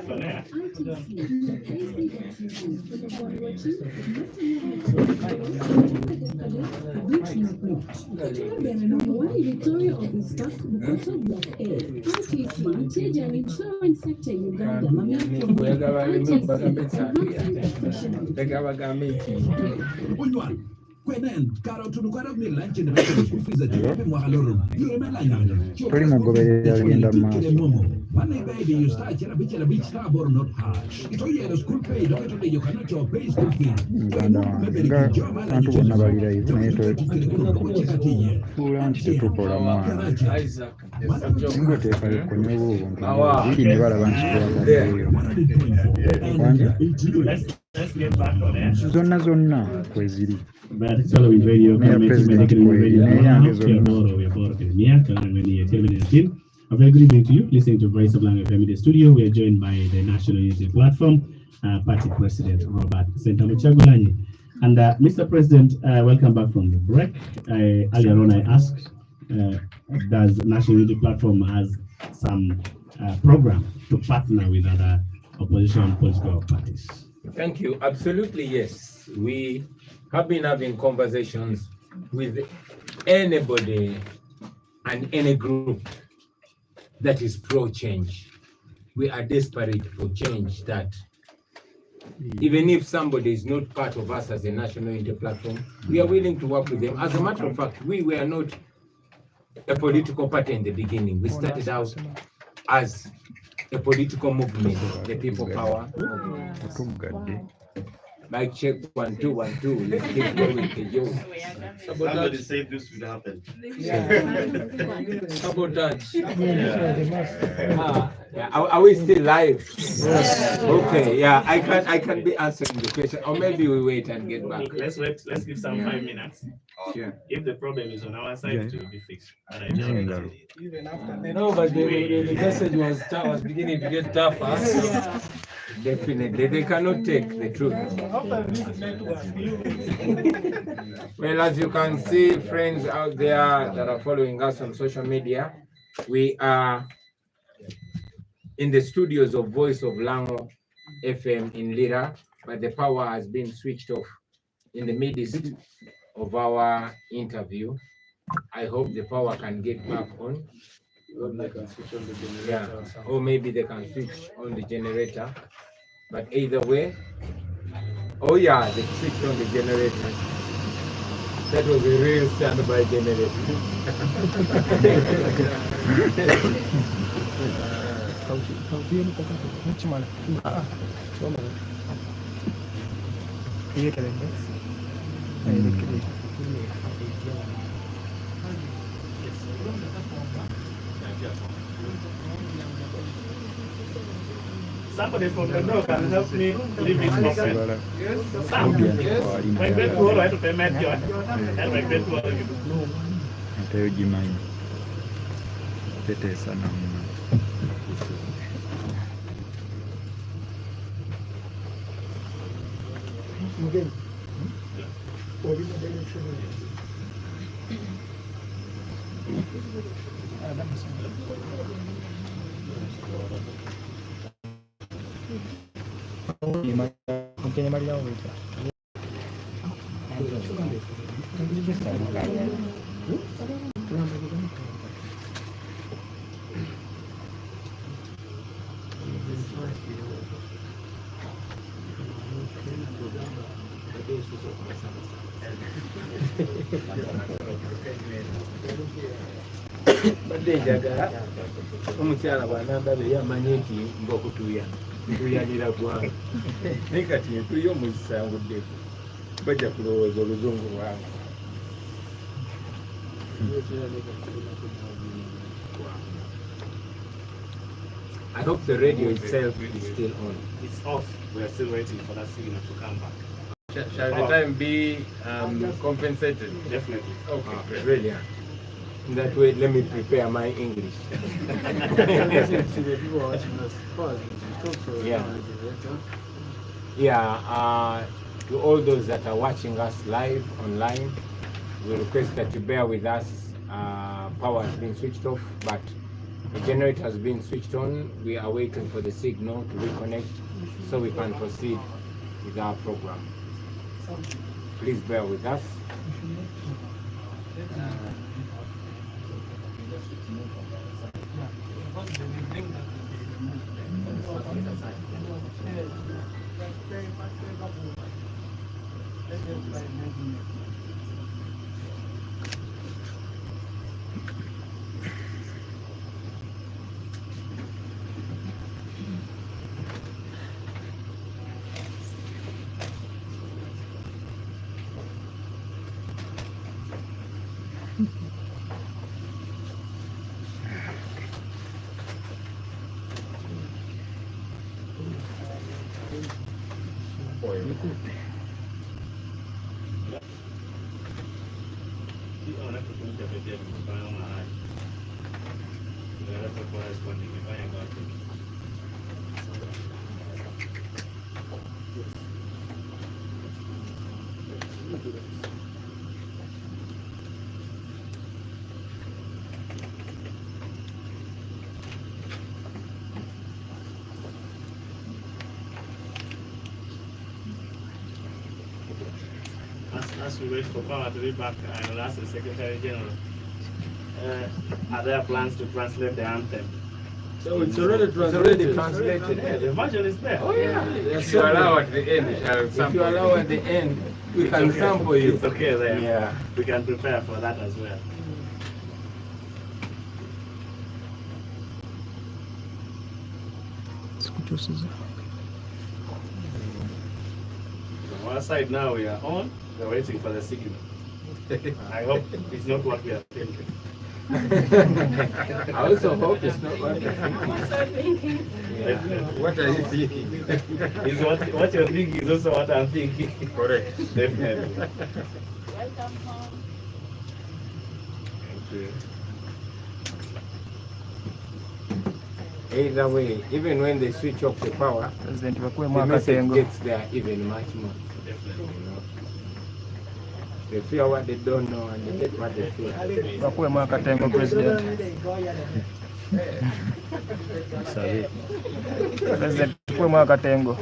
back on air. Victoria of the stock, the bottom block A, RTC, mteja ni insurance sector Uganda, mamia tuli mugoberera agenda maaso. Muganda wange nga abantu bonna bali live naye tufuula nti tetukola mwana singa oteekayo konyoba obuntu biri ne balaba nti twagaddeyo zonna kweziri neya pulezidenti kweri neyange zonna. A very good evening to you. Listening to Voice of Lango FM in the studio. We are joined by the National Unity Platform Party President Robert Sentamuchagulanyi. And Mr. President, welcome back from the break. Earlier on, I asked, does National Unity Platform has some program to partner with other opposition political parties? Thank you. Absolutely, yes. We have been having conversations with anybody and any group that is pro-change. We are desperate for change that even if somebody is not part of us as a National Unity Platform, we are willing to work with them. As a matter of fact, we were not a political party in the beginning. We started out as a political movement, the People Power movement. Mic check 1 2 1 2. Let's keep going with the joke. Somebody said this would happen. Sabotage. Are we still live? Okay. Yeah. I can be answering the question, or maybe we wait and get back. Let's wait. Let's give some 5 minutes. Sure. If the problem is on our side, it will be fixed. But I Even after, no, but the message was beginning to get tougher. Definitely, they cannot take the truth. Well, as you can see, friends out there that are following us on social media, we are in the studios of Voice of Lango FM in Lira, but the power has been switched off in the midst of our interview. I hope the power can get back on. Yeah, or maybe they can switch on the generator. But either way, oh yeah, they switched on the generator. That was a real standby generator. somebody from the north can help me leave it open. My bed to all, I have to pay my job. And my bed to all, you do. Atayo jimanyi teteesa namuna Badde njagala omukyala bw'anandaba yamanyi nti mbakutuya ntuyanira gwange naye kati ntuya omuzisanguddeko bajja kulowooza oluzungu lwange. I hope the radio itself is still on. It's off. We are still waiting for that signal to come back. Shall the time be compensated? Definitely. Okay, brilliant. In that way, let me prepare my English. To all those that are watching us live online, we request that you bear with us. Power has been switched off, but The generator has been switched on. We are waiting for the signal to reconnect so we can proceed with our program. Please bear with us. As we wait for power to be back, I will ask the Secretary General, are there plans to translate the anthem? So it's already translated. Yeah, the version is there. Oh yeah. If you allow at the end, if you allow at the end, we can okay. sample you. It's okay there. Yeah. We can prepare for that as well. From our side now we are on. We're waiting for the signal. I hope it's not what we are thinking. I also hope it's not what you're thinking. What are you thinking? Is what you're thinking is also what I'm thinking. Correct. Definitely. Welcome home. Thank you. Either way, even when they switch off the power, President the bakwemu message akatengo. gets there even much more. Definitely. You know? They fear what they don't know and they get what they fear. Bakwemu akatengo, President. President bakwemu akatengo.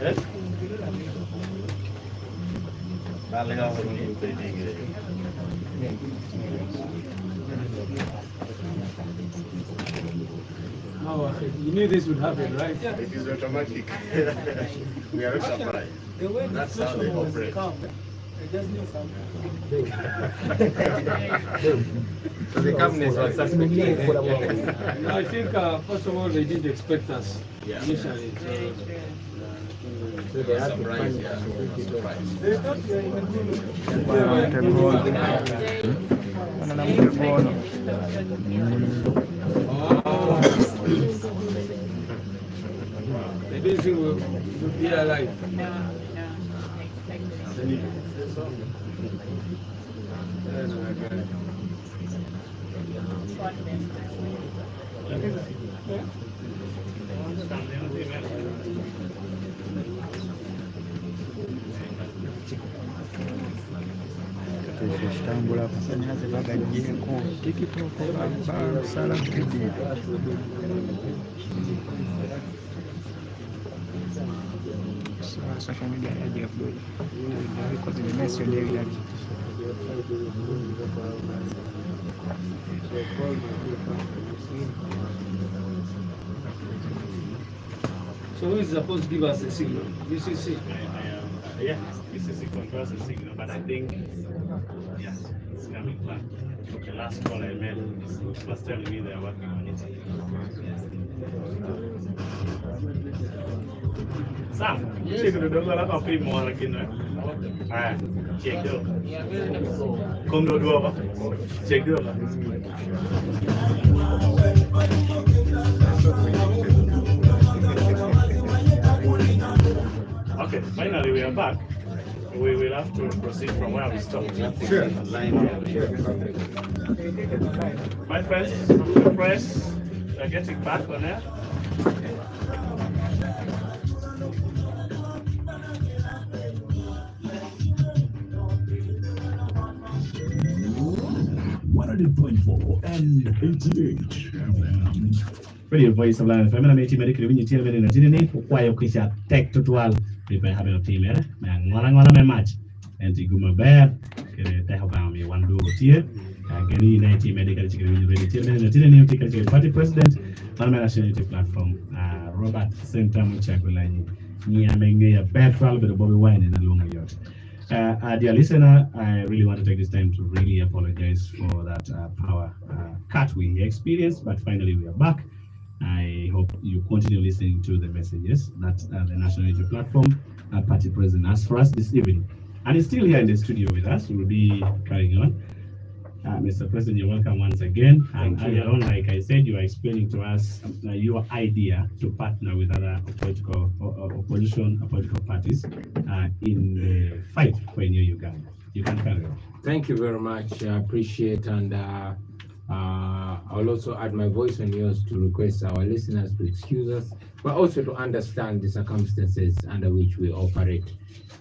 Eh? Dale, vamos a ver. Oh, you knew this would happen, right? It is automatic. We are not surprised. That's how they operate. So the cabinet was suspecting. No, I think, first of all, they didn't expect us initially. So they had to find They didn't think we would be alive. Kitambula amasannyalaze bagaggyeko tikitoko basala kredit social media yajjaggwe bikoze bimesyo n'ebirala. So who is supposed to give us the signal? UCC. Yeah, this controls the signal, but I think, yeah, it's coming back. The last call I made was telling me they're working on it. Sam, check the door. I'm not paying more like you know. Alright, check it out. Come to the over. Check it out. Okay, finally we are back. We will have to proceed from where we stopped. Sure. My friends, the press are getting back on air. 100.4 and 88 FM. Radio Voice of Life FM na meti medical winyi tiene mene na jini ni kwa yo kisha tech tutual ripa habe no team era na ngora me match enti guma bear kere te haba mi wandu tie gani na team medical chikiri winyi radio tiene mene na jini ni utika chikiri party president na national unity platform Robert Center Muchagulanyi ni amenge ya bear trial but Bobi wine na lunga yote. Dear listener, I really want to take this time to really apologize for that power cut we experienced, but finally we are back. I hope you continue listening to the messages that the National Unity Platform Party President asked for us this evening. And he's still here in the studio with us. We'll be carrying on. Mr. President, you're welcome once again. And earlier on, like I said, you are explaining to us your idea to partner with other political parties in the fight for a new Uganda. You can carry on. Thank you very much. I appreciate, and I'll also add my voice and yours to request our listeners to excuse us, but also to understand the circumstances under which we operate.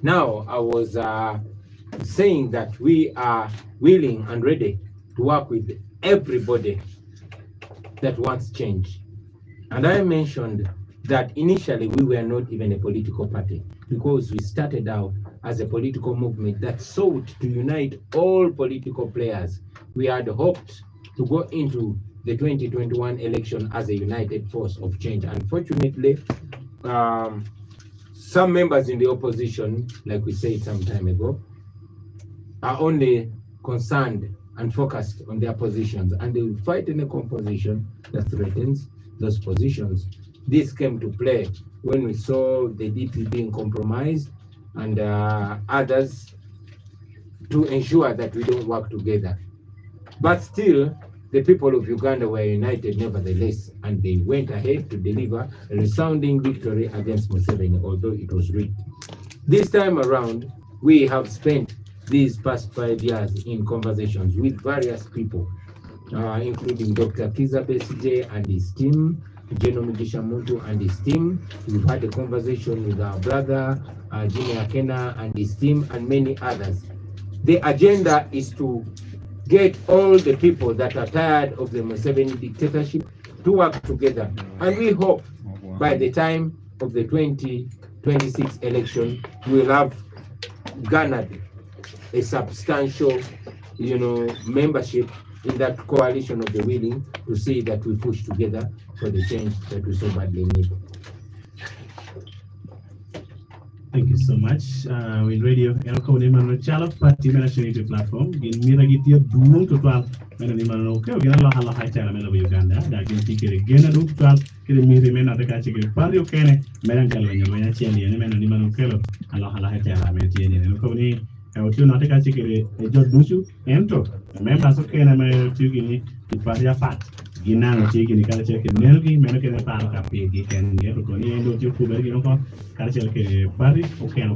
Now, I was saying that we are willing and ready to work with everybody that wants change. And I mentioned that initially we were not even a political party, because we started out as a political movement that sought to unite all political players. We had hoped to go into the 2021 election as a united force of change. Unfortunately, some members in the opposition, like we said some time ago, are only concerned and focused on their positions, and they will fight in a composition that threatens those positions. This came to play when we saw the DP being compromised and others to ensure that we don't work together. But still, the people of Uganda were united nevertheless, and they went ahead to deliver a resounding victory against Museveni, although it was rigged. This time around, we have spent these past 5 years in conversations with various people, including Dr. Kiza Besije and his team, General Mugisha Muntu and his team. We've had a conversation with our brother, Jimmy Akena and his team, and many others. The agenda is to get all the people that are tired of the Museveni dictatorship to work together. And we hope by the time of the 2026 election, we'll have garnered a substantial, membership in that coalition of the willing to see that we push together for the change that we so badly need. Thank you so much. In radio, Party National Unity Platform. In Miragitia, Boom to 12, okay, we're going to have Uganda. That can take it again at 12, getting me remain at the catching party, okay, Melancholy, and Animal Kello, Allah Ukiwa unataka chikiri George Bush ento members okay na me chikini ipatia fat ginano chikini kala cheke nelgi menoke na paro kapigi kenge ko ni endo chuku bergi no ko kala cheke party okay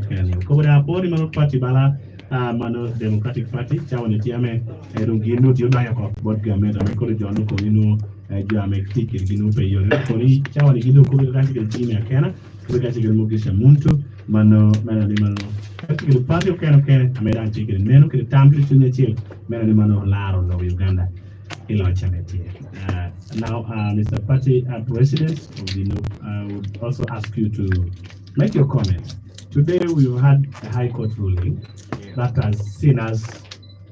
ko bra pori mano party bala mano Democratic Party chawani tiame rungino tio daya ko bot gamet ame ko jono ko nino jame tikiri ginu pe yo ko ni chawani gido ko ga chike timu akena ko ga chike Mugisha Muntu mano the party of Kano American chicken, men who tamper to the chill, men of Laro of Uganda. Now, Mr. Party President, I would also ask you to make your comment. Today, we had a High Court ruling that has seen us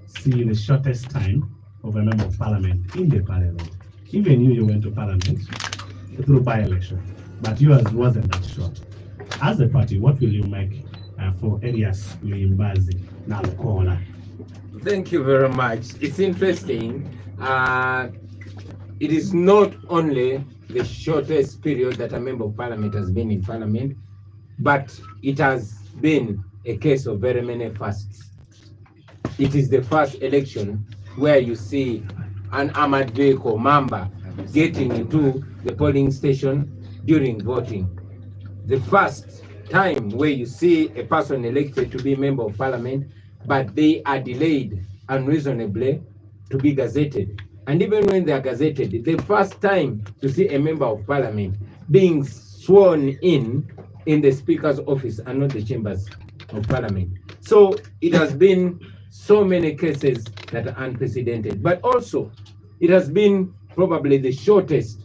see the shortest time of a member of Parliament in the Parliament. Even you went to Parliament through by-election, but yours wasn't that short. As a party, what will you make for areas Limbazi, Nalukona? Thank you very much. It's interesting. It is not only the shortest period that a member of Parliament has been in Parliament, but it has been a case of very many firsts. It is the first election where you see an armored vehicle member getting into the polling station during voting. The first time where you see a person elected to be member of Parliament, but they are delayed unreasonably to be gazetted. And even when they are gazetted, the first time to see a member of Parliament being sworn in the Speaker's office and not the chambers of Parliament. So it has been so many cases that are unprecedented. But also, it has been probably the shortest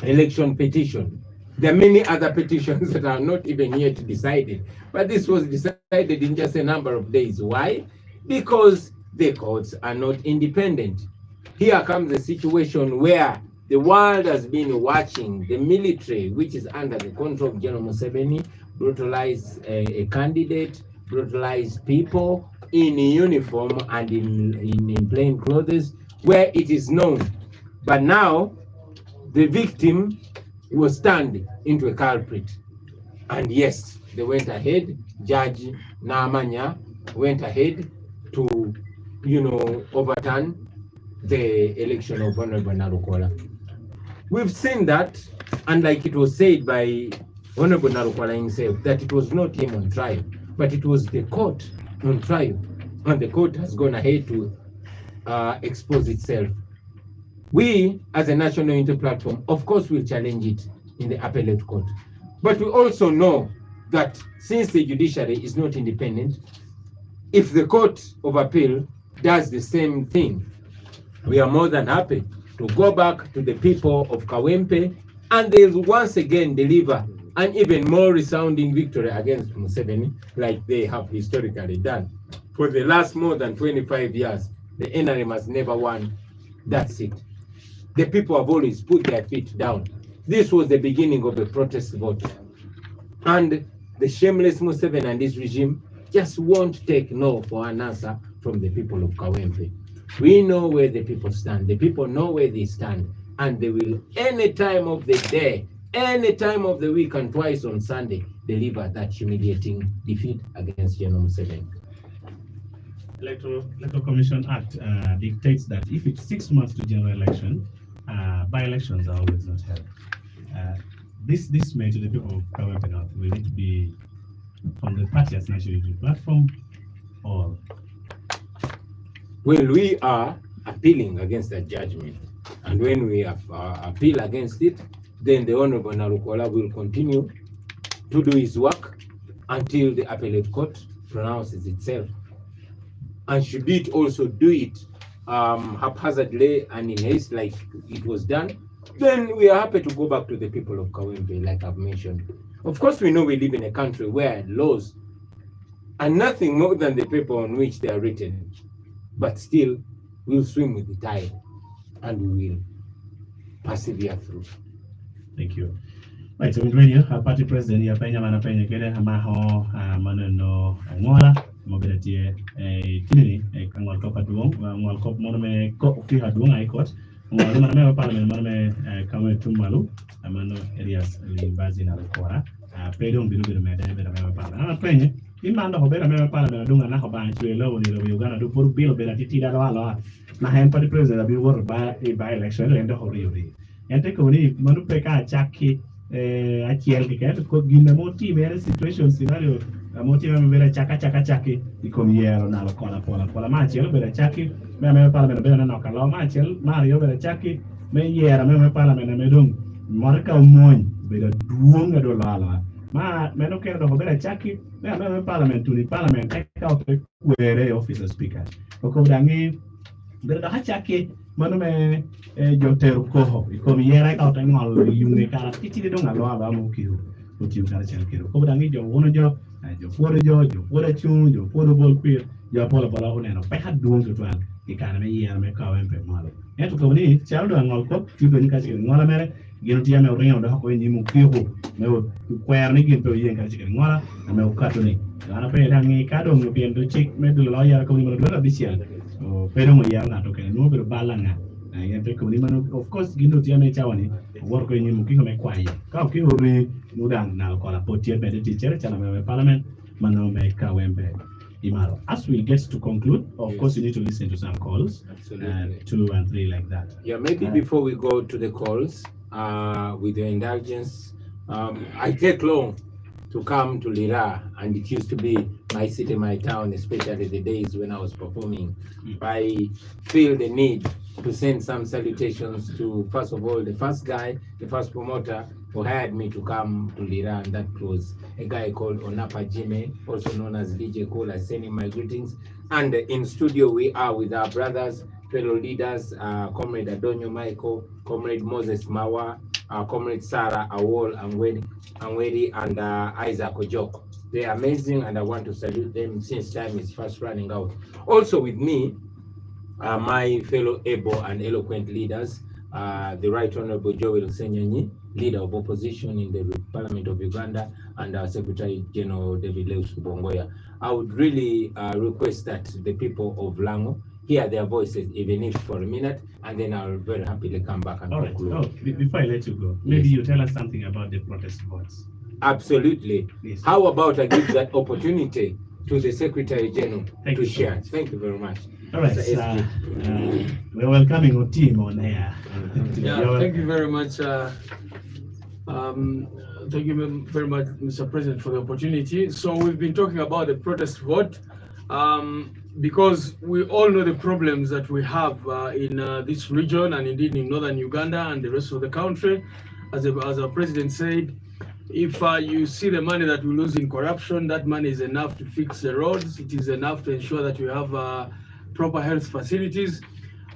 election petition. There are many other petitions that are not even yet decided, but this was decided in just a number of days. Why? Because the courts are not independent. Here comes a situation where the world has been watching the military, which is under the control of General Museveni, brutalize a candidate, brutalize people in uniform and in plain clothes, where it is known. But now, the victim was turned into a culprit. And yes, they went ahead, Judge Naamanya went ahead to, overturn the election of Honorable Narukola. We've seen that, and like it was said by Honorable Narukola himself, that it was not him on trial, but it was the court on trial. And the court has gone ahead to expose itself. We, as a national unity platform, of course, will challenge it in the appellate court. But we also know that since the judiciary is not independent, if the court of appeal does the same thing, we are more than happy to go back to the people of Kawempe, and they'll once again deliver an even more resounding victory against Museveni, like they have historically done. For the last more than 25 years, the NRM has never won that seat. The people have always put their feet down. This was the beginning of a protest vote. And the shameless Museveni and his regime just won't take no for an answer from the people of Kawempe. We know where the people stand. The people know where they stand. And they will, any time of the day, any time of the week, and twice on Sunday, deliver that humiliating defeat against General Museveni. Electoral Commission Act dictates that if it's 6 months to general election, by-elections are always not held. This may to the people of Kawempe North, will it be from the party as national unity platform or? Well, we are appealing against that judgment. And when we appeal against it, then the Honorable Narukola will continue to do his work until the appellate court pronounces itself. And should it also do it haphazardly and in haste like it was done, then we are happy to go back to the people of Kawempe, like I've mentioned. Of course, we know we live in a country where laws are nothing more than the paper on which they are written. But still, we'll swim with the tide and we will persevere through. Thank you. Right, so when you party president, you penya mana penya kele hamaho maneno ngola mobility tinini kangwal ko paduong ngwal ko monome ko ki haduong ai kot ngwal mana me parliament mana me kamwe tumalu amano areas bazi na rekora pedong biru me de me parliament penya imando ho bera me parliament dunga na ho ba chuelo ni lo Uganda do por bill bera titira lo na hen party president bi wor ba election endo ho ri ente ko ni manu peka chaki achiel ke ko gina moti mere situation scenario moti me vera chaka ikomiero na pola ma chiel vera chaki me parliament bera na kala ma chiel mario vera chaki me yera me parliament me dong marka moñ bera duonga do lala ma me no kero do vera chaki me parliament tuni parliament ka ko kwere officer speaker ko dangi bera da chaki mano me joteru koho ikomi yera ka ngol yunge kara titire do ngalo aba mo kiru utiu kara chel kiru ko dangi jo wono jo foro chung jo foro bol pir jo pola oneno pe hadu to twal ikana me yera me Kawempe malo eto ko ni chal do ngol ko tido ni ka chel ngola mere gino tiya me ringo do ko ni mo kiru me kwer ni gin to yen ka chel ngola me ukato ni ana pe dangi ka do ngopien do chik me do lo yara ko ni mo do bisial pero mo yara na to ke no pero balanga of course gindo tiame chawani work ko nyimu kiko me kwaye ka ki ori nudang na ko la potie be teacher chana me parliament mano me Kawempe imaro. As we get to conclude, of course you need to listen to some calls. Absolutely. 2 and 3 like that. Yeah, maybe before we go to the calls, with your indulgence, I take long to come to Lira, and it used to be my city, my town, especially the days when I was performing. I feel the need to send some salutations to, first of all, the first guy, the first promoter, who hired me to come to Lira, and that was a guy called Onapa Jime, also known as DJ Kola, sending my greetings. And in studio we are with our brothers, fellow leaders, Comrade Adonio Michael, Comrade Moses Mawa, Comrade Sarah Awol Anweri, and Isaac Ojoko. They are amazing, and I want to salute them since time is fast running out. Also with me, my fellow able and eloquent leaders, the Right Honorable Joel Senyanyi, leader of opposition in the Parliament of Uganda, and our Secretary General David Leus Bongoya. I would really request that the people of Lango hear their voices, even if for a minute, and then I'll very happily come back and conclude. All right. Before I let you go, maybe you tell us something about the protest votes. Absolutely. Yes. How about I give that opportunity to the Secretary General to share? Thank you very much. All right. We're welcoming our team on air. Yeah, thank you very much. Thank you very much, Mr. President, for the opportunity. So we've been talking about the protest vote because we all know the problems that we have in this region and indeed in northern Uganda and the rest of the country. As our president said, if you see the money that we lose in corruption, that money is enough to fix the roads. It is enough to ensure that we have proper health facilities.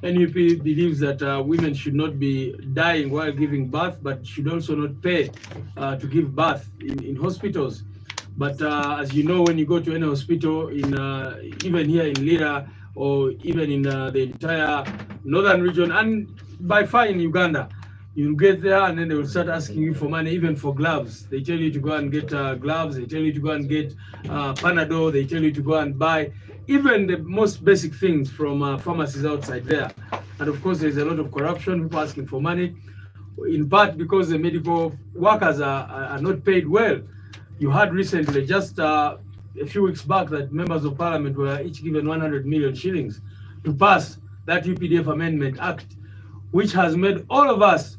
NUP believes that women should not be dying while giving birth, but should also not pay to give birth in hospitals. But as you know, when you go to any hospital, even here in Lira or even in the entire northern region and by far in Uganda, you get there and then they will start asking you for money, even for gloves. They tell you to go and get gloves. They tell you to go and get Panadol. They tell you to go and buy even the most basic things from pharmacies outside there. And of course, there's a lot of corruption, people asking for money, in part because the medical workers are not paid well. You heard recently, just a few weeks back, that members of parliament were each given 100 million shillings to pass that UPDF Amendment Act, which has made all of us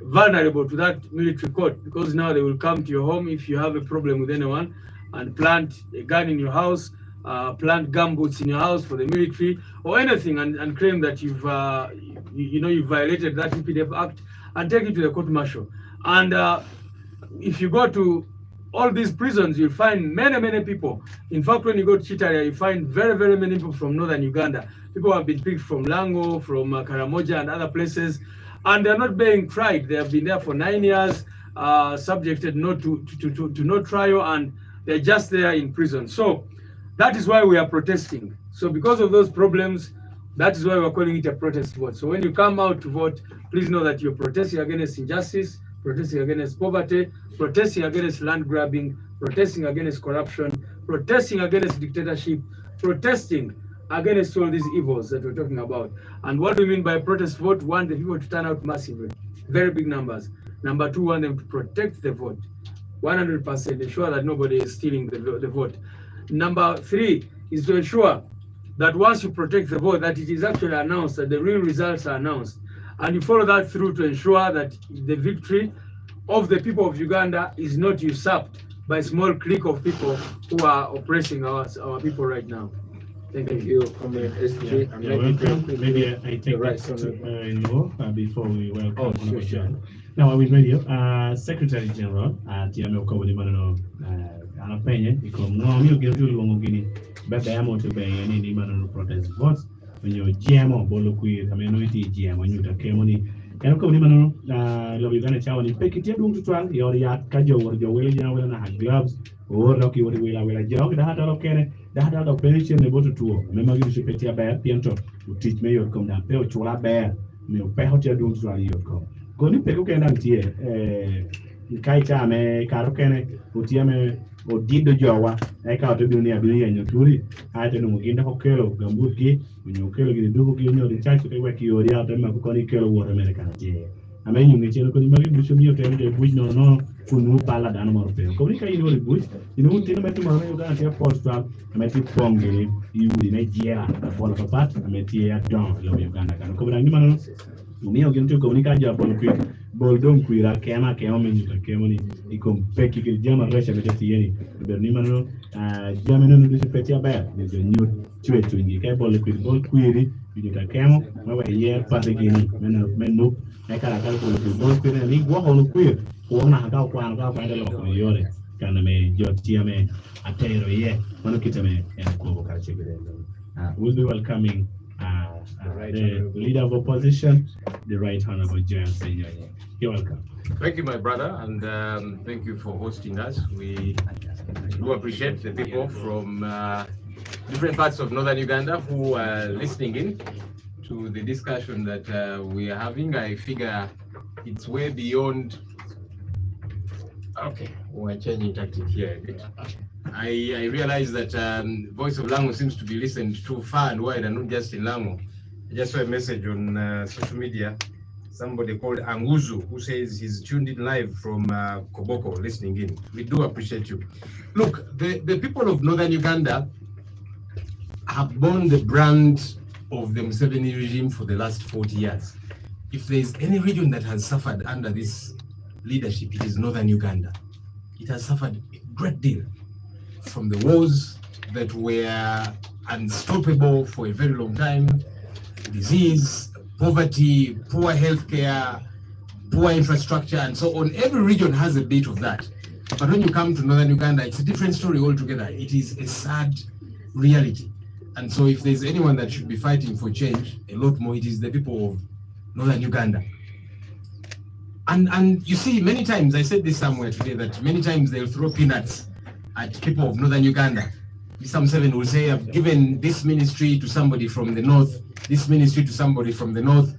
vulnerable to that military court, because now they will come to your home if you have a problem with anyone and plant a gun in your house, plant gumboots in your house for the military or anything, and claim that you've violated that UPDF Act and take it to the court martial. And if you go to all these prisons, you'll find many people. In fact, when you go to Chitaria, you find very many people from northern Uganda. People have been picked from Lango, from Karamoja and other places, and they're not being tried. They have been there for 9 years, subjected not to no trial, and they're just there in prison. So that is why we are protesting. So because of those problems, that is why we're calling it a protest vote. So when you come out to vote, please know that you're protesting against injustice, protesting against poverty, protesting against land grabbing, protesting against corruption, protesting against dictatorship, protesting against all these evils that we're talking about. And what do we mean by protest vote? One, the people to turn out massively, very big numbers. Number two, want them to protect the vote, 100%, ensure that nobody is stealing the vote. Number three is to ensure that once you protect the vote, that it is actually announced, that the real results are announced. And you follow that through to ensure that the victory of the people of Uganda is not usurped by a small clique of people who are oppressing our people right now. Thank you. Comrade SJ. Maybe I take that before we welcome sure. Now I'm with radio. Secretary General Tiame Okobodi Manano Anapenye because you give you Longogini, but I am out to be any Manano protest votes when you're GMO Bolokui, community GM when you take money. And Okobodi Manano love Uganda Chow and pick it to try your yard, Kajo or your way, and gloves or Rocky what will jog the heart of Kenneth. That out of pension they go to tour. Remember you should pay a bear, pianto, to teach me your come down, pay or chola bear, no pay hotel don't try your come. Go to pick okay down here, Kaita me, Karokene, Utiame, or did the Jawa, I can't do near Billy your Turi. I don't know in the Hokelo, Gambuki, when you kill the Duki, the church to work you the other Makoni Kelo water American. I mean, you may tell you should be a tell the bush no. Kunu pala dan mo pe ko ni kay no bush inu tin metu ma yo ga te post tra meti pongi yu di Nigeria for papat meti ya don lo Uganda kan ko bran ni mano mi o gin to ko ni ka ja bol quick boldom kuira kema minita kemoni ikom peki ke jama resha betati yeni bernimano jamino no dise peti aber ni jo nyot chwe chungi ke bol kuiri minita kemo mawa ye pande gini menu e kala kala ko bol kuiri ni wo hono kuiri ko na ka kwa ndelo ko yore kana me jotia me atero ye mano kitame en ko ka chegere we'll be welcoming the leader of opposition, the Right Honorable Judicial. You're welcome. Thank you, my brother, and thank you for hosting us. We do appreciate the people from different parts of northern Uganda who are listening in to the discussion that we are having. I figure it's way beyond. Okay, we're changing tactic here a bit. I realize that Voice of Lango seems to be listened to far and wide, and not just in Lango. I just saw a message on social media, somebody called Anguzu, who says he's tuned in live from Koboko, listening in. We do appreciate you. Look, the people of northern Uganda have borne the brand of the Museveni regime for the last 40 years. If there is any region that has suffered under this leadership, it is northern Uganda. It has suffered a great deal from the wars that were unstoppable for a very long time, disease, poverty, poor healthcare, poor infrastructure, and so on. Every region has a bit of that. But when you come to northern Uganda, it's a different story altogether. It is a sad reality. And so if there's anyone that should be fighting for change, a lot more, it is the people of northern Uganda. And you see, many times, I said this somewhere today, that many times they'll throw peanuts at people of northern Uganda. Some seven will say, I've given this ministry to somebody from the north, this ministry to somebody from the north,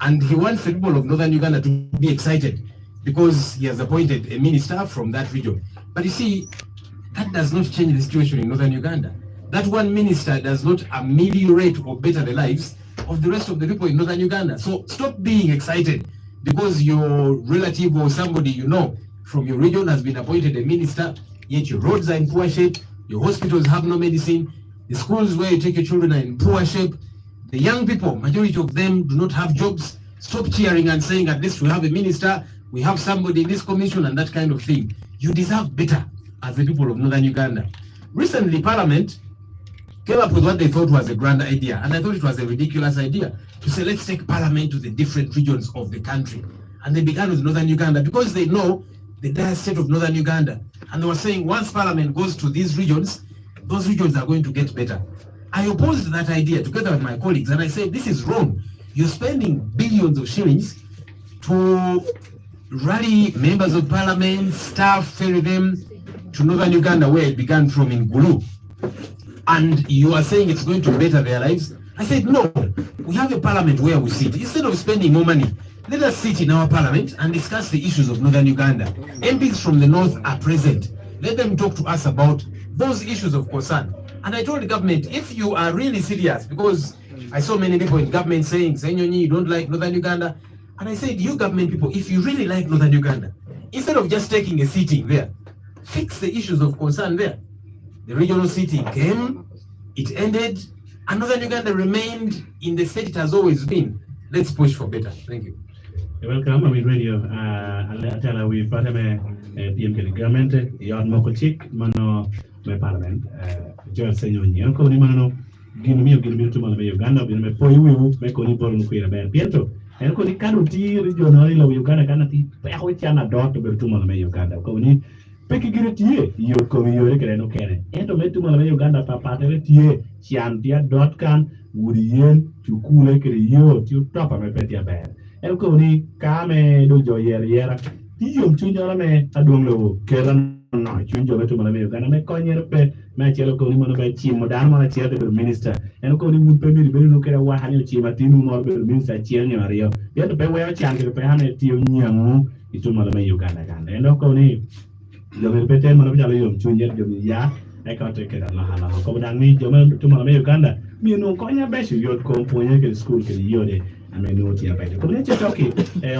and he wants the people of northern Uganda to be excited because he has appointed a minister from that region. But you see, that does not change the situation in northern Uganda. That one minister does not ameliorate or better the lives of the rest of the people in northern Uganda. So stop being excited because your relative or somebody you know from your region has been appointed a minister, yet your roads are in poor shape, your hospitals have no medicine, the schools where you take your children are in poor shape, the young people, majority of them do not have jobs. Stop cheering and saying, at least we have a minister, we have somebody in this commission and that kind of thing. You deserve better as the people of northern Uganda. Recently, Parliament came up with what they thought was a grand idea, and I thought it was a ridiculous idea, to say, let's take Parliament to the different regions of the country. And they began with northern Uganda because they know the dire state of northern Uganda. And they were saying, once Parliament goes to these regions, those regions are going to get better. I opposed that idea together with my colleagues, and I said, this is wrong. You're spending billions of shillings to rally members of parliament, staff, ferry them to northern Uganda, where it began from in Gulu. And you are saying it's going to better their lives. I said, no, we have a parliament where we sit. Instead of spending more money, let us sit in our parliament and discuss the issues of northern Uganda. MPs from the north are present. Let them talk to us about those issues of concern. And I told the government, if you are really serious, because I saw many people in government saying, Senyonyi, you don't like northern Uganda. And I said, you government people, if you really like northern Uganda, instead of just taking a sitting there, fix the issues of concern there. The regional sitting came, it ended, and northern Uganda remained in the state it has always been. Let's push for better. Thank you. You're welcome. I'm in radio. We parliament, PMK government, your local chick, mano, my parliament, George Senyonyi, Uncle Nimano, give me to Malay Uganda, me for you, make only born queer bear Pietro. And could it cannot tea regional of Uganda, cannot tea, Pahwichana dot to to Malay Uganda. Koni, Peki get ye, you come your no can. And to make to Malay Uganda, Papa, ye, Chiantia.can, would yen to cool like a year to top of a petty bear. Elkoni kame dojo yera tiyo mchunja me adonglo keran no chunjo betu mana me Uganda me konyer pe me chelo ko ni mana be chi modan mana chi ade minister elkoni mun pe mi be no kera wa hanyo chi matinu no be minister chi anyo ario ya to pe we change pe hane tiyo nyamu itu mana me Uganda ganda elkoni yo me pe ten mana be chalo yo mchunja yo ya e ka te kera na hala ko dang ni yo me tu mana me Uganda mi no konya be shi yo ko ponye ke school ke yo de amenoti hapa ile kuna chochoki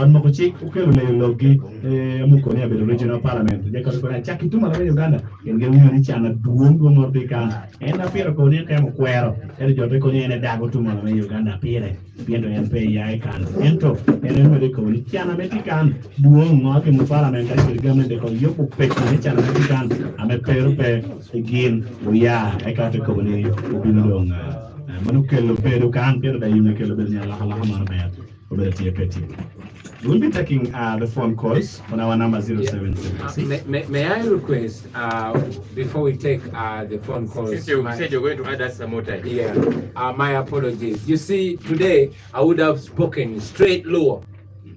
on moko chik ukelo le logi muko ne abedo regional parliament je ko na chaki tuma la Uganda ngel nyo ni chana duongo mordikan en apiro ko ne temo kwero en jobe ko ne dago tuma la Uganda pire piendo en pe ya kan ento en me de ko ni chana metikan duongo ngake mu parliament ka gam de ko yopo pe ni chana metikan ame pero pe again ya e ka te ko ni ubinodonga Manukelo Peru can Peru that you make a little bit. We'll be taking the phone calls on our number 0776. May I request before we take the phone calls? Since you said you're going to add us some more time. Yeah, my apologies. You see, today I would have spoken straight Luo,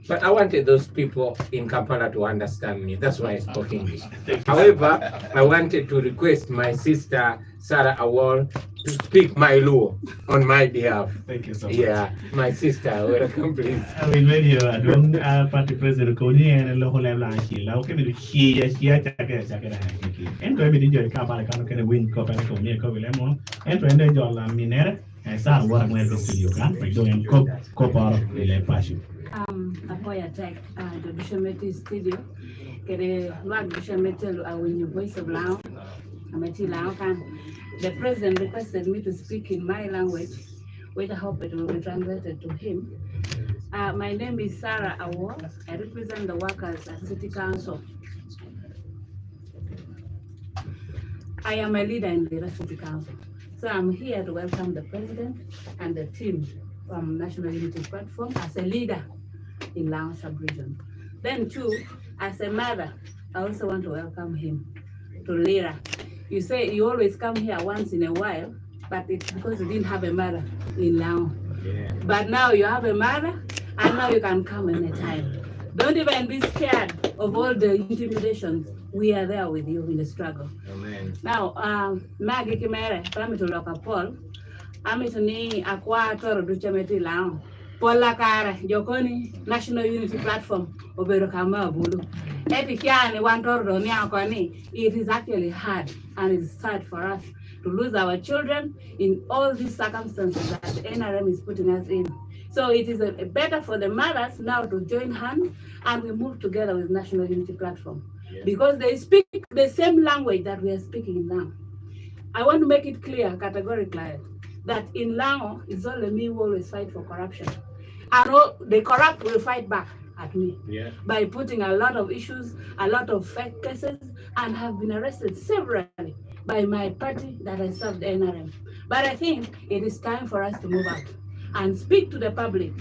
but I wanted those people in Kampala to understand me. That's why I spoke English. However, I wanted to request my sister Sarah Awol to speak my Luo on my behalf. Thank you so much. Yeah, my sister, welcome please. I will radio adon party president ko ni en lo hole la ki la o ke bi ki ya chake ki en to bi di jo ka ba ka no ke win ko pa ko ni ko bi le mo en to en jo la minere sa wora mo ko studio kan pa do en ko pa le passion Apoya Tech, Judicial Studio, Kere Lord Judicial when you voice of Lango, Ameti Lango. The president requested me to speak in my language, which I hope it will be translated to him. My name is Sarah Awol. I represent the workers at City Council. I am a leader in the City Council. So I'm here to welcome the president and the team from National Unity Platform as a leader in Lango sub-region. Then too, as a mother, I also want to welcome him to Lira. You say you always come here once in a while, but it's because you didn't have a mother in Lango. Yeah. But now you have a mother, and now you can come anytime. Don't even be scared of all the intimidations. We are there with you in the struggle. Amen. Now, Maggie Kimere, Pamito Loka Paul, Amitoni Aqua Toro Duchameti Lango. Paula Kara, Jokoni, National Unity Platform, Oberokama Bulu. It is actually hard and it's sad for us to lose our children in all these circumstances that the NRM is putting us in. So it is better for the mothers now to join hands and we move together with National Unity Platform. Yeah. Because they speak the same language that we are speaking now. I want to make it clear, categorically, that in Lango, it's only me who always fight for corruption. And all the corrupt will fight back at me by putting a lot of issues, a lot of fake cases, and have been arrested severally by my party that I served the NRM. But I think it is time for us to move out and speak to the public.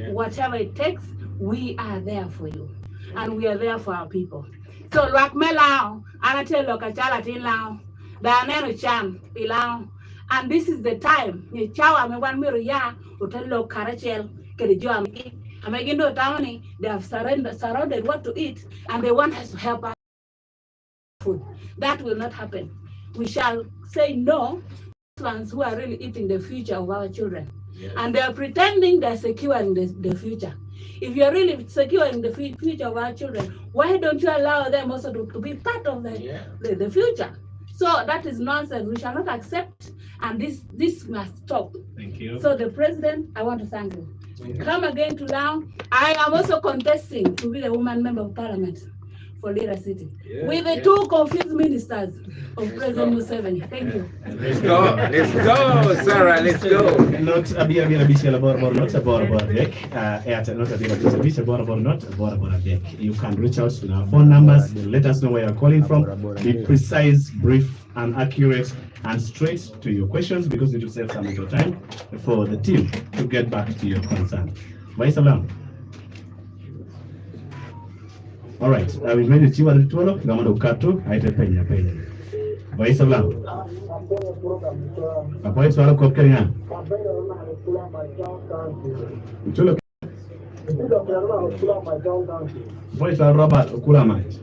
Whatever it takes, we are there for you. And we are there for our people. So, Lakmelao, Anatelo Kachala Tinlao, Danero Chan, Pilao, and this is the time. Chawa me wan miru ya, Utelo Karachel, Kerijoam. Amagindo Towni, they have surrounded what to eat, and they want us to help us food. That will not happen. We shall say no to ones who are really eating the future of our children. And they are pretending they're securing the future. If you're really securing the future of our children, why don't you allow them also to be part of the future? So that is nonsense. We shall not accept, and this must stop. Thank you. So the president, I want to thank you. Come again to Lango. I am also contesting to be the woman member of parliament for Lira City with the two confused ministers of President Museveni. Thank you. Let's go, Sarah, let's go. Not a deck. You can reach out to our phone numbers. Let us know where you're calling from. Be precise, brief, and accurate, and straight to your questions, because it will save some of your time for the team to get back to your concern. Vice Alam. All right, I will read the Chiva Ritualo, Gamado Kato, I tell Pena. Vice Alam. Apoy Swallow Kokarian. Voice of Robert Okulamite.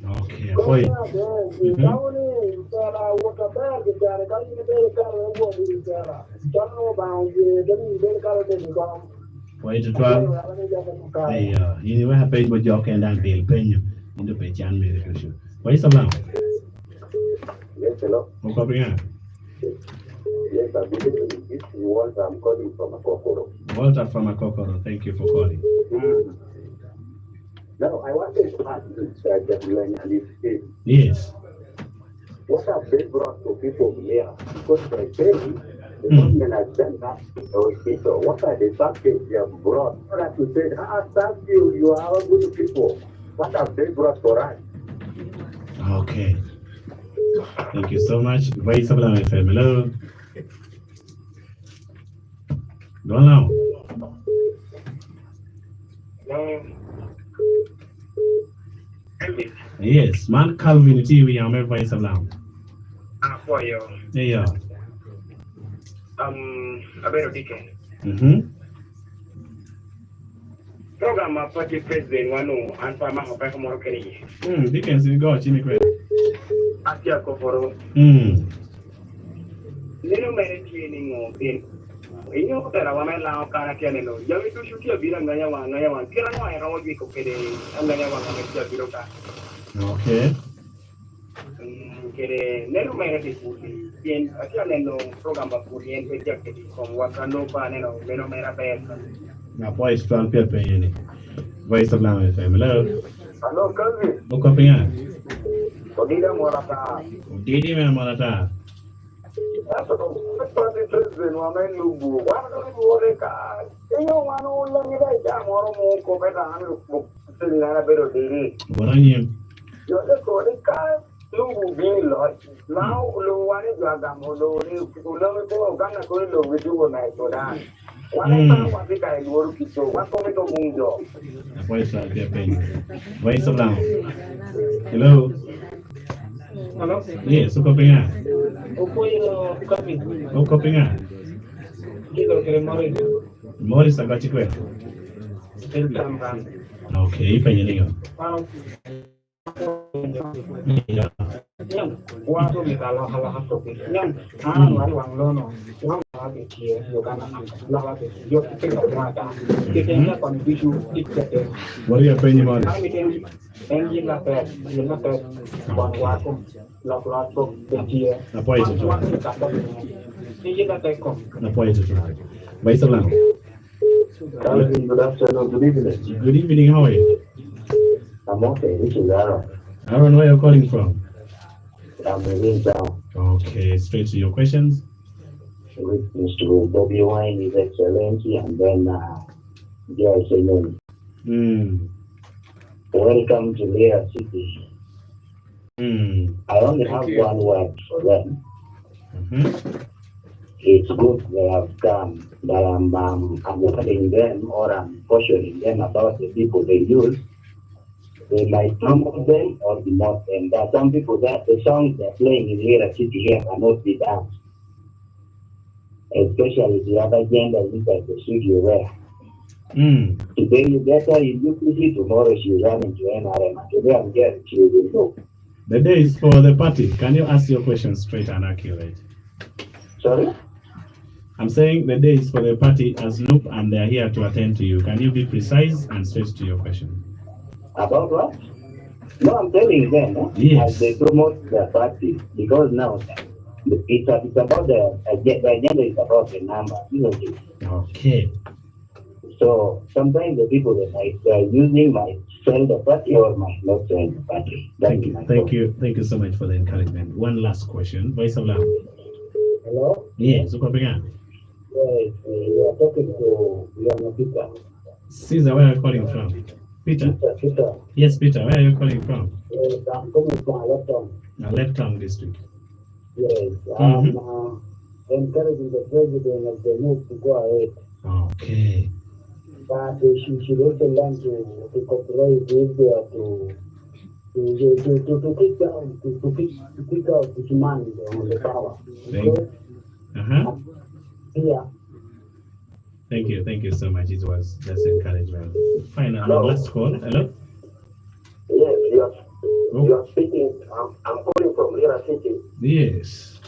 Okay, boy. Wait to 12. Hey, you have paid with your can and bill penny in the page and medication. Why is around? Yes, hello. What's up here? Yes, I believe this is Walter. I'm calling from a Kokoro. Walter from a Kokoro. Thank you for calling. Now, I wanted to ask this gentleman and his case. Yes. What have they brought to people here? Because they say the government has done that to those people. What are the factors they have brought? So that you said, thank you, you are all good people. What have they brought for us? Okay. Thank you so much. Voice of Lango FM. Hello. Go on now. Yes, man, Calvin TV. I'm a voice of Lango. For you. Yeah. A better weekend. Program of party president one and for my back more carry. Dickens, you go, Jimmy Craig. Atia Koforo. Little man training or being. You know that I want my lao can I can know. You have to shoot your bill and Nayawan. Kill I how you could get and Nayawan and your bill. Okay. Little man is in a channel program of Korean rejected from Wakano Panel, Meno Mera. Now, voice 12 people. Voice of Lango FM. Hello. Hello, Calvin. What's up here? Odida Morata. Didi Morata. That's what the president Waman Lubu. What are the Wareka? You know, one old long jam or more Copeta and better Didi. What are you? You're the Codica. Lubu being lost. Now, one is Yagamodo, Uganda Corridor with you when I go down. One time, I think I work so what for me to move. Voice of Voice of Lango. Hello. Hello? Yes, what's up here? What's up here? Morris, I got you quick. Okay, you pay your yeah. Wato mikala hala hasopi. Nyam, wali wanglono. Wanglabe kia Uganda. Labe yo kika mwata. Kitenga konfishu ikete. What are you paying your money? Engi la pet, yena pet. Wangwako, laplato, kia. Apoyo tu. Engi la teko. Apoyo tu. Voice of Lango. Good afternoon, good evening. Good evening, how are you? I'm okay, this is Aaron. Aaron, where are you calling from? I'm in town. Okay, straight to your questions. With Mr. Bobi Wine, His Excellency, and then Judicial. Welcome to Lira City. I only have one word for them. It's good they have come, but I'm telling them or I'm cautioning them about the people they use. They might promote them or demote them. There are some people that the songs they're playing in Lira City here cannot be danced. Especially the other gender inside the studio where. Today you get her in UPC, tomorrow she run into NRM, and today I'm getting she will go. The day is for the party. Can you ask your question straight and accurate? Sorry? I'm saying the day is for the party as Loop and they're here to attend to you. Can you be precise and straight to your question? About what? No, I'm telling them, yes. As they promote the party, because now it's about the agenda is about the number, isn't it? Okay. So sometimes the people that might using might sell the party or might not sell the party. Thank you so much for the encouragement. One last question. Voice of Lango. Hello? Yes, what's up again? Yes, you are talking to Peter. Caesar, where are you calling from? Peter? Peter. Yes, Peter, where are you calling from? Yes, I'm coming from Lepton district. Yes, I'm encouraging the president of the move to go ahead. Okay. But she should also learn to cooperate with her to kick out this man on the power. Thank you so much. It was just encouragement. Final last call. Hello? Yes, you are speaking. I'm calling from Lira City. Yes.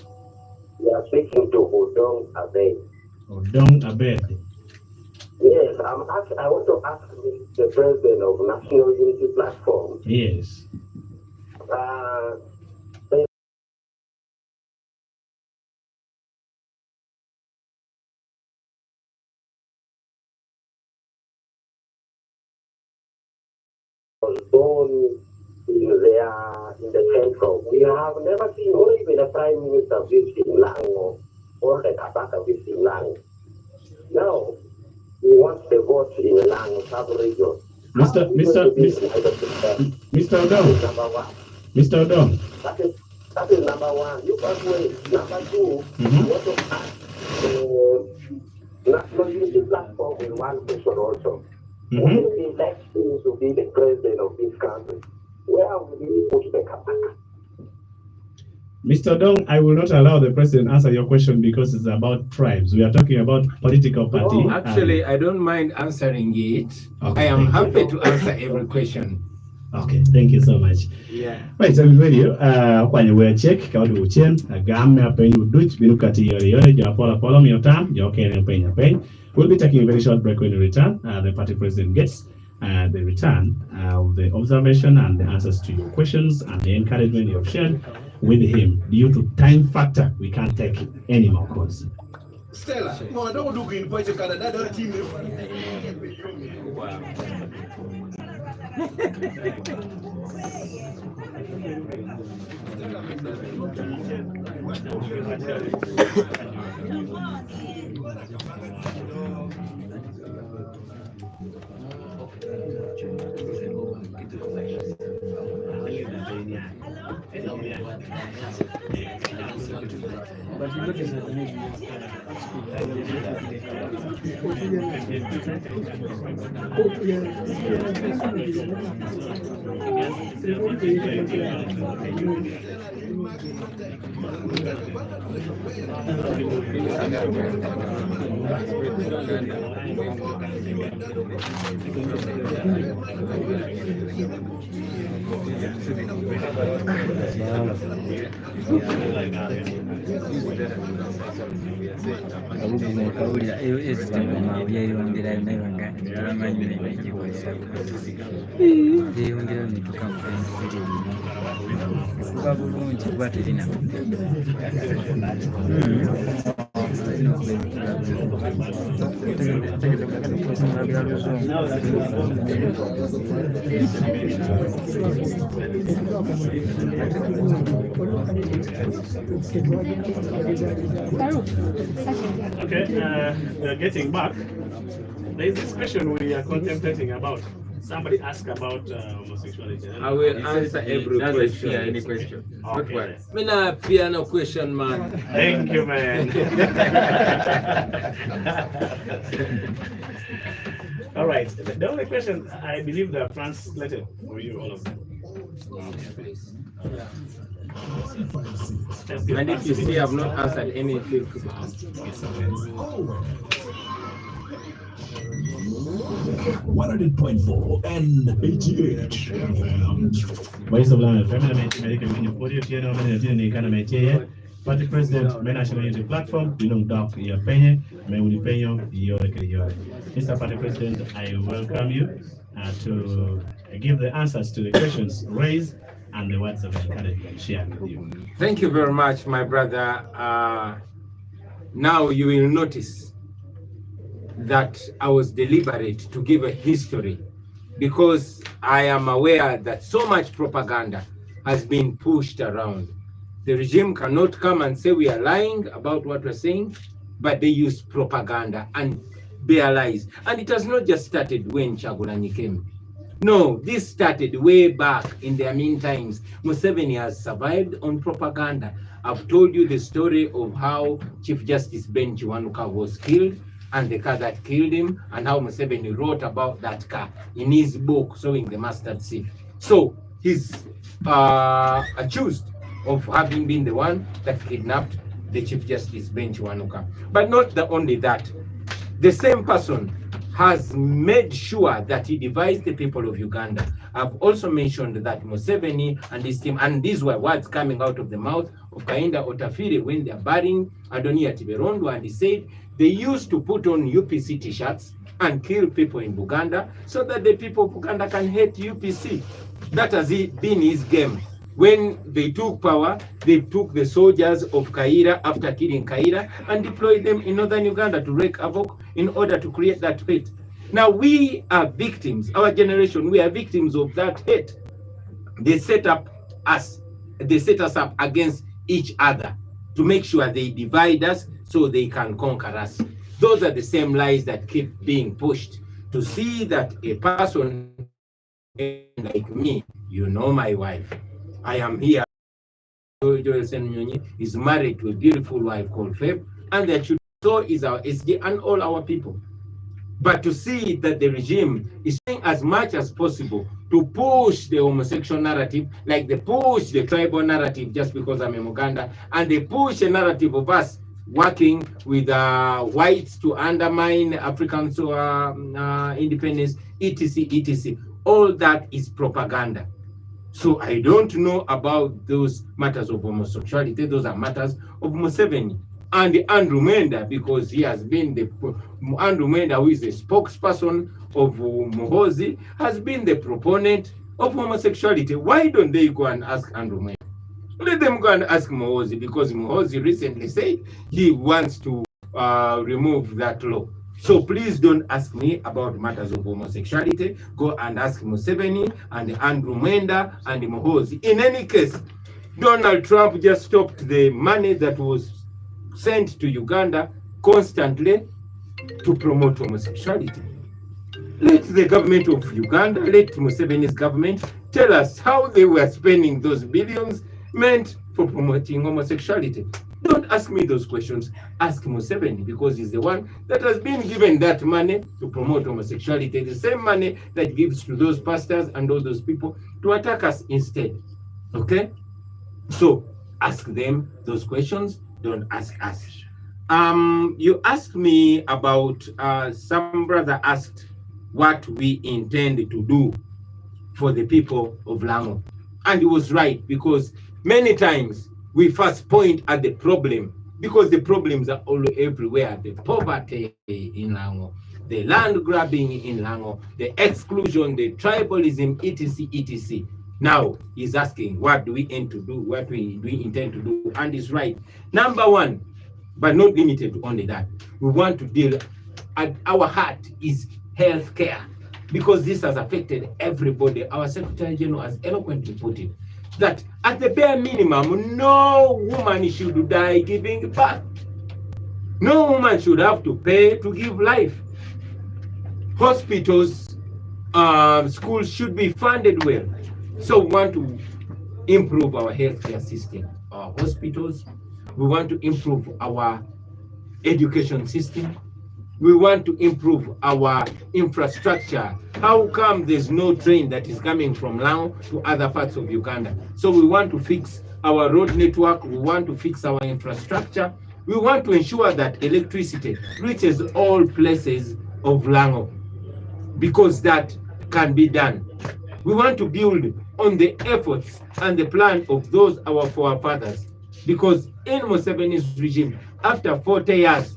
You are speaking to Odong Abed. Odong Abed. Yes, I want to ask the president of National Unity Platform. Yes. Was born in the central. We have never seen or even a prime minister visiting Lango or the Kabaka visiting Lango. Now, we want the vote in the Lango sub-region. Mr. Odom. Number one. Mr. Odom. That is number one. You can wait. Number two, we want to ask the National Unity Platform with one question also. When we elect him to be the president of this country, where will you put the Kabaka? Mr. Dong, I will not allow the president answer your question because it's about tribes. We are talking about political party. No, actually, I don't mind answering it. Okay, I am happy to answer every question. Okay, thank you so much. Yeah. Right, I'm with you. When we check, kawadu uchen, agam ya penyu duch binukati yore japola polo miotam, jokene penya. We'll be taking a very short break. When we return, the party president gets the return of the observation and the answers to your questions and the encouragement you have shared with him. Due to time factor, we can't take any more calls. Stella, no, I don't do green boys. Canada team. Okay, we're getting back. There is this question we are contemplating about. Somebody asked about homosexuality. I will answer every question. Any question? Okay. Me not fear no question, man. Thank you, man. All right. The only question I believe they are translated for you, all of them. And if you see I've not answered anything. 100.4 and 88 FM. Voice of Lango FM, Party President, National Unity Platform, Doc Penye, Mr. Party President, I welcome you to give the answers to the questions raised and the words of encouragement shared with you. Thank you very much, my brother. Now you will notice that I was deliberate to give a history because I am aware that so much propaganda has been pushed around. The regime cannot come and say we are lying about what we're saying, but they use propaganda and bare lies. And it has not just started when Kyagulanyi came. No, this started way back in their mean times. Museveni has survived on propaganda. I've told you the story of how Chief Justice Ben Kiwanuka was killed and the car that killed him, and how Museveni wrote about that car in his book, Sowing the Mustard Seed. So he's accused of having been the one that kidnapped the Chief Justice Ben Kiwanuka. But not the only that. The same person has made sure that he divides the people of Uganda. I've also mentioned that Museveni and his team, and these were words coming out of the mouth of Kainda Otafire when they're burying Adonia Tiberondo, and he said they used to put on UPC t-shirts and kill people in Uganda so that the people of Uganda can hate UPC. That has been his game. When they took power, they took the soldiers of Kaira after killing Kaira and deployed them in northern Uganda to wreak havoc in order to create that hate. Now we are victims, our generation, we are victims of that hate. They set us up against each other to make sure they divide us so they can conquer us. Those are the same lies that keep being pushed to see that a person like me, you know my wife, I am here. Is married to a beautiful wife called Feb, and that so is our SG and all our people. But to see that the regime is doing as much as possible to push the homosexual narrative, like they push the tribal narrative just because I'm in Uganda, and they push a narrative of us working with whites to undermine African independence, etc., etc. All that is propaganda. So I don't know about those matters of homosexuality. Those are matters of Museveni and Andrew Mwenda, because he has been Andrew Mwenda, who is the spokesperson of Muhoozi, has been the proponent of homosexuality. Why don't they go and ask Andrew Mwenda? Let them go and ask Muhoozi, because Muhoozi recently said he wants to remove that law. So please don't ask me about matters of homosexuality. Go and ask Museveni and Andrew Mwenda and Muhoozi. In any case, Donald Trump just stopped the money that was sent to Uganda constantly to promote homosexuality. Let the government of Uganda, let Museveni's government tell us how they were spending those billions meant for promoting homosexuality. Don't ask me those questions. Ask Museveni, because he's the one that has been given that money to promote homosexuality, the same money that gives to those pastors and all those people to attack us instead. Okay? So ask them those questions. Don't ask us. You asked me about, some brother asked what we intend to do for the people of Lango. And he was right, because many times we first point at the problem, because the problems are all everywhere. The poverty in Lango, the land grabbing in Lango, the exclusion, the tribalism, etc., etc. Now he's asking, what do we aim to do? What do we intend to do? And he's right. Number one, but not limited to only that, we want to deal, at our heart is healthcare, because this has affected everybody. Our Secretary General has eloquently put it, that at the bare minimum, no woman should die giving birth. No woman should have to pay to give life. Hospitals, schools should be funded well. So we want to improve our healthcare system, our hospitals. We want to improve our education system. We want to improve our infrastructure. How come there's no train that is coming from Lango to other parts of Uganda? So we want to fix our road network. We want to fix our infrastructure. We want to ensure that electricity reaches all places of Lango, because that can be done. We want to build on the efforts and the plan of those our forefathers, because in Museveni's regime, after 40 years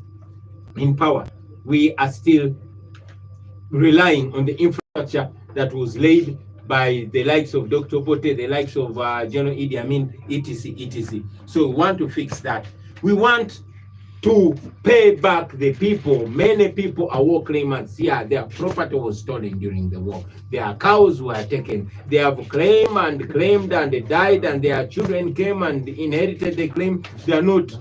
in power, we are still relying on the infrastructure that was laid by the likes of Dr. Bote, the likes of General Idi Amin, etc., etc. So we want to fix that. We want to pay back the people. Many people are war claimants. Yeah, their property was stolen during the war. Their cows were taken. They have claimed and they died, and their children came and inherited the claim. They are not,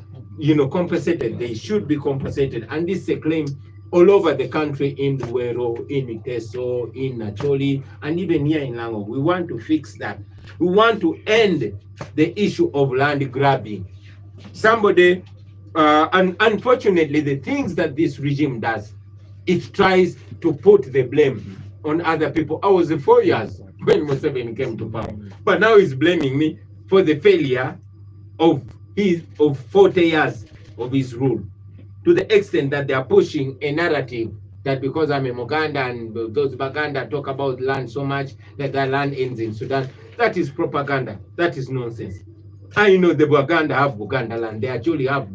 compensated. They should be compensated. And this is a claim all over the country, in Luwero, in Iteso, in Nacholi, and even here in Lango. We want to fix that. We want to end the issue of land grabbing. Somebody, and unfortunately, the things that this regime does, it tries to put the blame on other people. I was 4 years when Museveni came to power, but now he's blaming me for the failure of 40 years of his rule, to the extent that they are pushing a narrative that because I'm a Uganda and those Baganda talk about land so much that their land ends in Sudan. That is propaganda. That is nonsense. I know the Baganda have Uganda land. They actually have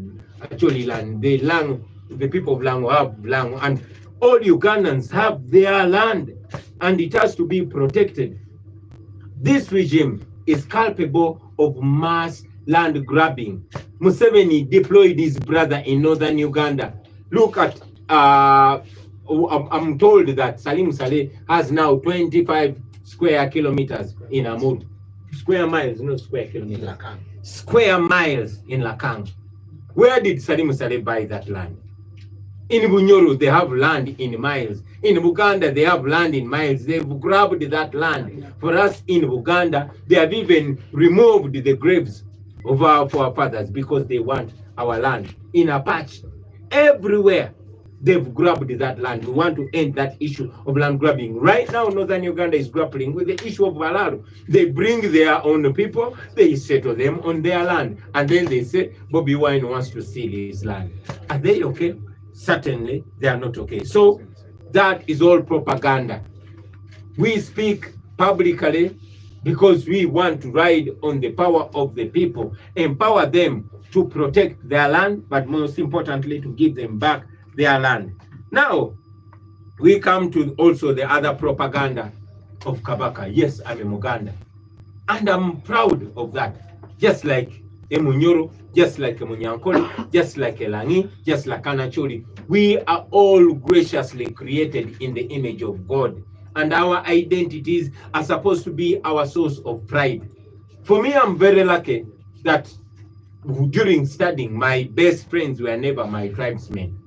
land. The people of Lango have Lango, and All Ugandans have their land and it has to be protected. This regime is culpable of mass land grabbing. Museveni deployed his brother in northern Uganda. Look at, I'm told that Salim Saleh has now 25 square kilometers in Amud. Square miles, not square kilometers. Square miles in Lakang. Where did Salim Saleh buy that land? In Bunyoro, they have land in miles. In Uganda, they have land in miles. They've grabbed that land. For us in Uganda, they have even removed the graves of our forefathers because they want our land. In Apache, everywhere, they've grabbed that land. We want to end that issue of land grabbing. Right now, northern Uganda is grappling with the issue of Valaro. They bring their own people, they settle them on their land, and then they say, Bobi Wine wants to steal his land. Are they okay? Certainly, they are not okay. So that is all propaganda. We speak publicly because we want to ride on the power of the people, empower them to protect their land, but most importantly, to give them back their land. Now, we come to also the other propaganda of Kabaka. Yes, I'm a Muganda, and I'm proud of that. Just like Emunyoro, just like Munyankole, just like Elangi, just like Anachori. We are all graciously created in the image of God, and our identities are supposed to be our source of pride. For me, I'm very lucky that during studying, my best friends were never my tribesmen.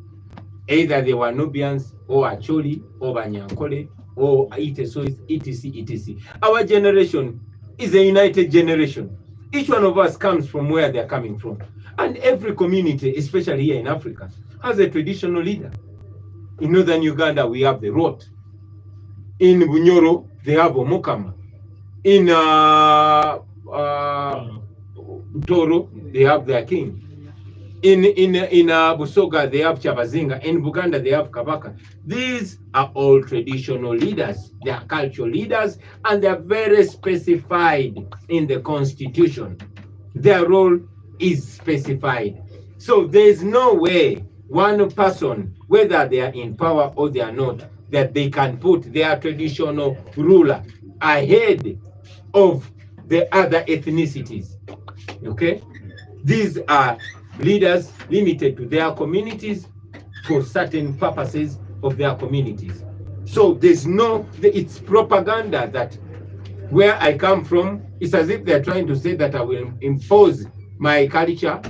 Either they were Nubians, or Acholi, or Banyankole, or etc., etc. Our generation is a united generation. Each one of us comes from where they're coming from. And every community, especially here in Africa, has a traditional leader. In northern Uganda, we have the Rot. In Bunyoro, they have Omukama. In Toro, they have their king. In Busoga, they have Chabazinga. In Buganda, they have Kabaka. These are all traditional leaders. They are cultural leaders, and they are very specified in the constitution. Their role is specified. So there is no way one person, whether they are in power or they are not, that they can put their traditional ruler ahead of the other ethnicities. Okay? These are leaders limited to their communities for certain purposes of their communities. So there's no, it's propaganda that where I come from, it's as if they're trying to say that I will impose my culture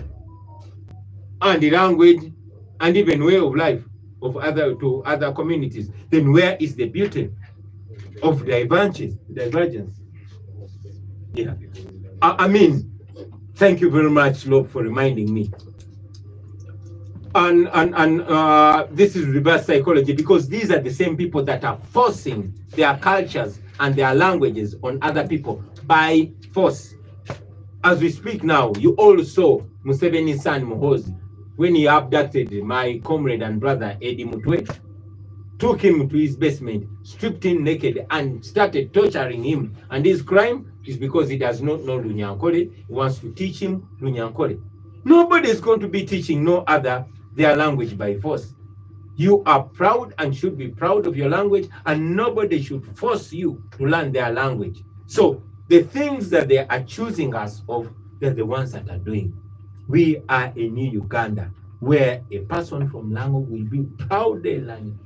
and the language and even way of life of other communities. Then where is the beauty of divergence? Yeah. I mean, thank you very much, Lord, for reminding me. And this is reverse psychology, because these are the same people that are forcing their cultures and their languages on other people by force. As we speak now, you all saw Museveni's son Muhoozi when he abducted my comrade and brother Eddie Mutwe, took him to his basement, stripped him naked, and started torturing him. And his crime is because he does not know Lunyankole. He wants to teach him Lunyankole. Nobody is going to be teaching no other their language by force. You are proud and should be proud of your language, and nobody should force you to learn their language. So the things that they are choosing us of, they're the ones that are doing. We are a new Uganda, where a person from Lango will be proudly Lango,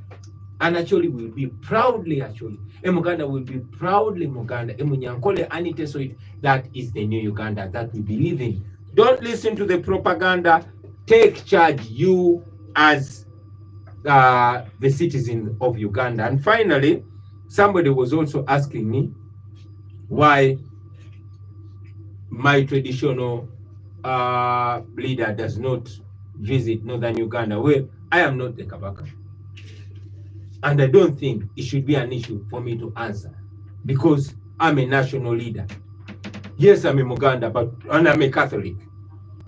and actually will be proudly actually. Muganda will be proudly Muganda. Munyankole Anite, so that is the new Uganda that we believe in. Don't listen to the propaganda. Take charge, you as the citizen of Uganda. And finally, somebody was also asking me why my traditional leader does not visit northern Uganda. Well, I am not the Kabaka, and I don't think it should be an issue for me to answer, because I'm a national leader. Yes, I'm a Muganda, and I'm a Catholic.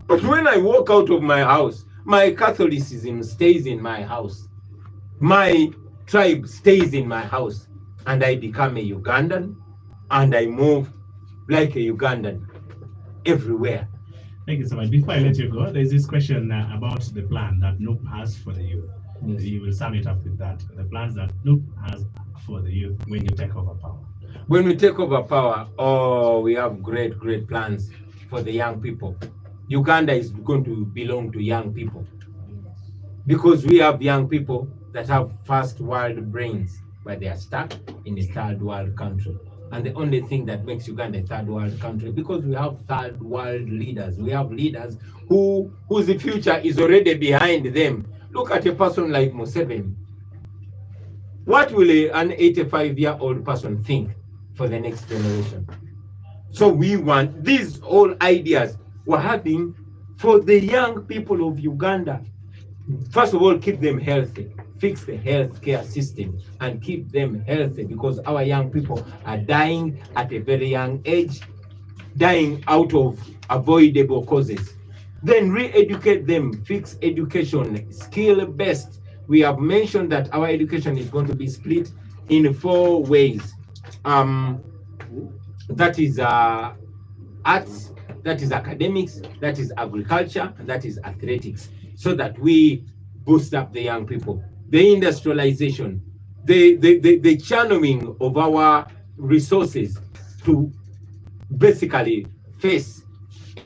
But when I walk out of my house, my Catholicism stays in my house. My tribe stays in my house, and I become a Ugandan, and I move like a Ugandan everywhere. Thank you so much. Before I let you go, there's this question about the plan that NUP has for the youth. You will sum it up with that. The plans that Loop has for the youth when you take over power. When we take over power, oh, we have great plans for the young people. Uganda is going to belong to young people because we have young people that have first world brains, but they are stuck in a third world country. And the only thing that makes Uganda a third world country, because we have third world leaders. We have leaders whose future is already behind them. Look at a person like Museveni. What will an 85-year-old person think for the next generation? So we want these all ideas we're having for the young people of Uganda. First of all, keep them healthy. Fix the healthcare system and keep them healthy, because our young people are dying at a very young age, dying out of avoidable causes. Then re-educate them, fix education, skill-based. We have mentioned that our education is going to be split in 4 ways. That is arts, that is academics, that is agriculture, and that is athletics, so that we boost up the young people. The industrialization, the channeling of our resources to basically face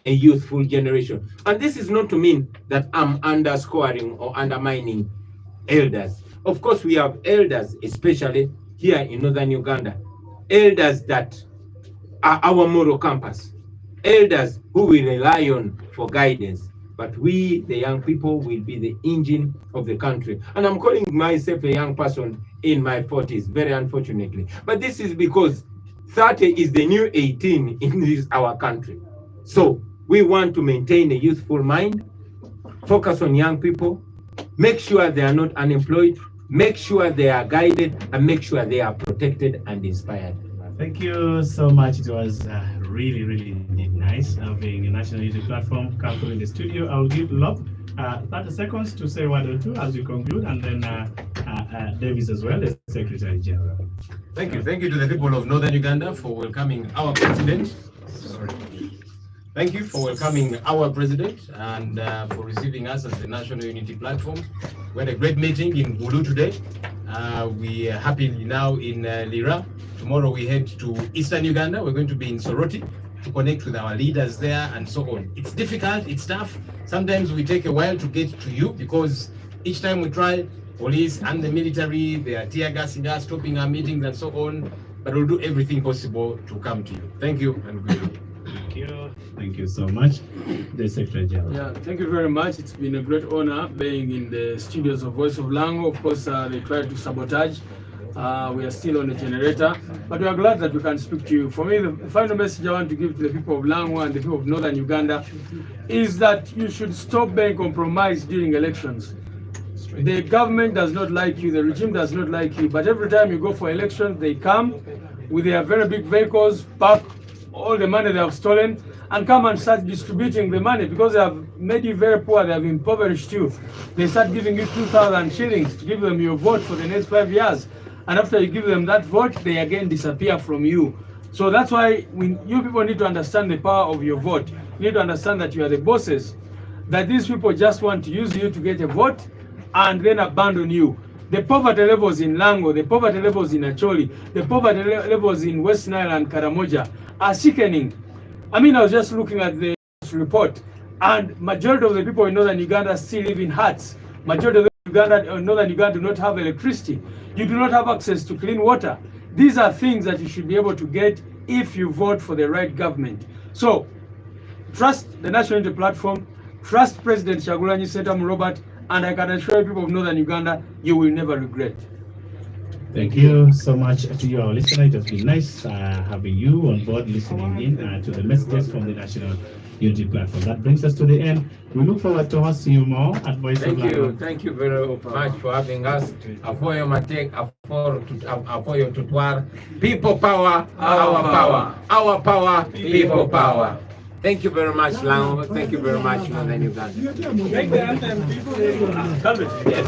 a youthful generation. And this is not to mean that I'm underscoring or undermining elders. Of course, we have elders, especially here in northern Uganda, elders that are our moral compass, elders who we rely on for guidance. But we, the young people, will be the engine of the country. And I'm calling myself a young person in my 40s, very unfortunately. But this is because 30 is the new 18 in this our country. So we want to maintain a youthful mind, focus on young people, make sure they are not unemployed, make sure they are guided, and make sure they are protected and inspired. Thank you so much. It was really nice having a national unity platform come through in the studio. I'll give Lop 30 seconds to say 1 or 2 as we conclude, and then Davis as well, the Secretary General. Thank you to the people of Northern Uganda for welcoming our president. Thank you for welcoming our president and for receiving us as the National Unity Platform. We had a great meeting in Gulu today. We are happy now in Lira. Tomorrow we head to Eastern Uganda. We're going to be in Soroti to connect with our leaders there and so on. It's difficult, it's tough. Sometimes we take a while to get to you because each time we try, police and the military, they are tear gassing us, stopping our meetings and so on. But we'll do everything possible to come to you. Thank you and good luck. Thank you so much, the Secretary General. Yeah, thank you very much. It's been a great honor being in the studios of Voice of Lango. Of course, they tried to sabotage. We are still on the generator, but we are glad that we can speak to you. For me, the final message I want to give to the people of Lango and the people of Northern Uganda is that you should stop being compromised during elections. The government does not like you, the regime does not like you, but every time you go for elections, they come with their very big vehicles, pack all the money they have stolen, and come and start distributing the money because they have made you very poor, they have impoverished you. They start giving you 2,000 shillings to give them your vote for the next 5 years. And after you give them that vote, they again disappear from you. So that's why you people need to understand the power of your vote. You need to understand that you are the bosses, that these people just want to use you to get a vote and then abandon you. The poverty levels in Lango, the poverty levels in Acholi, the poverty levels in West Nile and Karamoja are sickening. I mean, I was just looking at the report, and majority of the people in Northern Uganda still live in huts. Majority of the Northern Uganda do not have electricity. You do not have access to clean water. These are things that you should be able to get if you vote for the right government. So, trust the National Unity Platform, trust President Kyagulanyi Ssentamu Robert, and I can assure you people of Northern Uganda, you will never regret. Thank you so much to you, our listener. It has been nice having you on board, listening in to the messages from the National Unity Platform. That brings us to the end. We look forward to hosting you more at Voice of Lango. Thank you very much for having us. Afoyo Matek, Afoyo Tutwar. People power, our power. Our power, people power. Thank you very much, Lango. Thank you very much, Northern Uganda. Make the anthem, people. Yes.